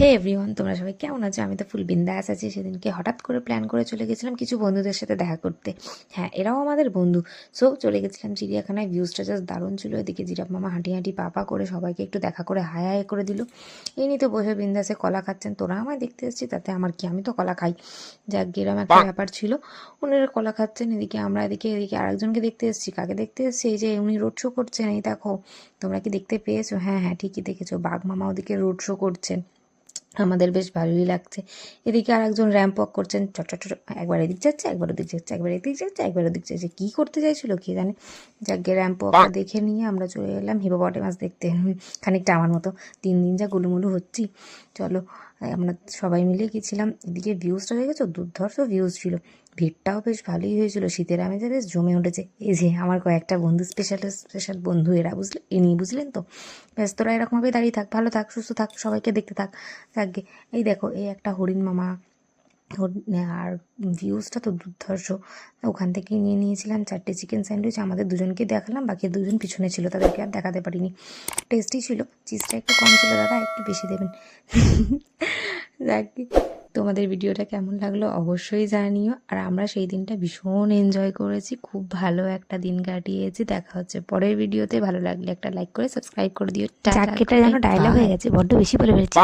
হে everyone, তোমরা সবাই কেমন আছো? আমি তো ফুল বিন্দাস আছি। সেদিনকে হঠাৎ করে প্ল্যান করে চলে গেছিলাম কিছু বন্ধুদের সাথে দেখা করতে। হ্যাঁ, এরাও আমাদের বন্ধু। সো চলে গেছিলাম চিড়িয়াখানায়। ভিউজটা জাস্ট দারুণ ছিল। এদিকে জিরাফ মামা হাঁটি হাঁটি পা করে সবাইকে একটু দেখা করে হায় হায় করে দিল। এই নিয়ে তো বসে বিন্দাসে কলা খাচ্ছেন। তোরা আমায় দেখতে এসেছি, তাতে আমার কি, আমি তো কলা খাই। যাক, গেরাম একটা ব্যাপার ছিল। ওনারা কলা খাচ্ছেন, এদিকে আমরা এদিকে আরেকজনকে দেখতে এসেছি। কাকে দেখতে এসেছি? এই যে উনি রোড শো করছেন, এই দেখো। তোমরা কি দেখতে পেয়েছো? হ্যাঁ হ্যাঁ, ঠিকই দেখেছো। বাঘ মামা ওদিকে রোড শো করছেন, আমাদের বেশ ভালোই লাগছে। এদিকে আর একজন র্যাম্প ওয়াক করছেন, চট চট চট, একবার এদিক যাচ্ছে, একবার ওদিক যাচ্ছে, একবার এদিক যাচ্ছে, একবার ওদিক যাচ্ছে। কী করতে চাইছিল কে জানে। যাকে র্যাম্প ওয়াকটা দেখে নিয়ে আমরা চলে এলাম হিপোপটেমাস দেখতে। খানিকটা আমার মতো দিন দিন যা গুলুমুলু হচ্ছি। চলো, আমরা সবাই মিলে গেছিলাম। এদিকে ভিউজটা দেখেছো? দুর্ধর্ষ ভিউজ ছিল। ভিড়টাও বেশ ভালোই হয়েছিল। শীতের আমেজে বেশ জমে উঠেছে। এই যে আমার কয়েকটা বন্ধু, স্পেশাল বন্ধু এরা, বুঝলেন তো? ব্যাস, তোরা এরকমভাবে দাঁড়িয়ে থাক, ভালো থাক, সুস্থ থাক, সবাইকে দেখতে থাক। থাকবে। এই দেখো, এই একটা হরিণ মামা। আর ভিউজটা তো দুর্ধর্ষ। ওখান থেকেই নিয়ে নিয়েছিলাম 4টে চিকেন স্যান্ডউইচ। আমাদের দুজনকে দেখালাম, বাকি দুজন পিছনে ছিল, তাদেরকে আর দেখাতে পারিনি। টেস্টি ছিল। চিজটা একটু কম ছিল, দাদা একটু বেশি দেবেন। যাক, তোমাদের ভিডিওটা কেমন লাগলো অবশ্যই জানিও। আর আমরা সেই দিনটা ভীষণ এনজয় করেছি, খুব ভালো একটা দিন কাটিয়েছি। দেখা হচ্ছে পরের ভিডিওতে। ভালো লাগলে একটা লাইক করে সাবস্ক্রাইব করে দিও। চাক, এটা যেন ডায়লগ হয়ে গেছে, বড্ড বেশি বলে ফেলেছি।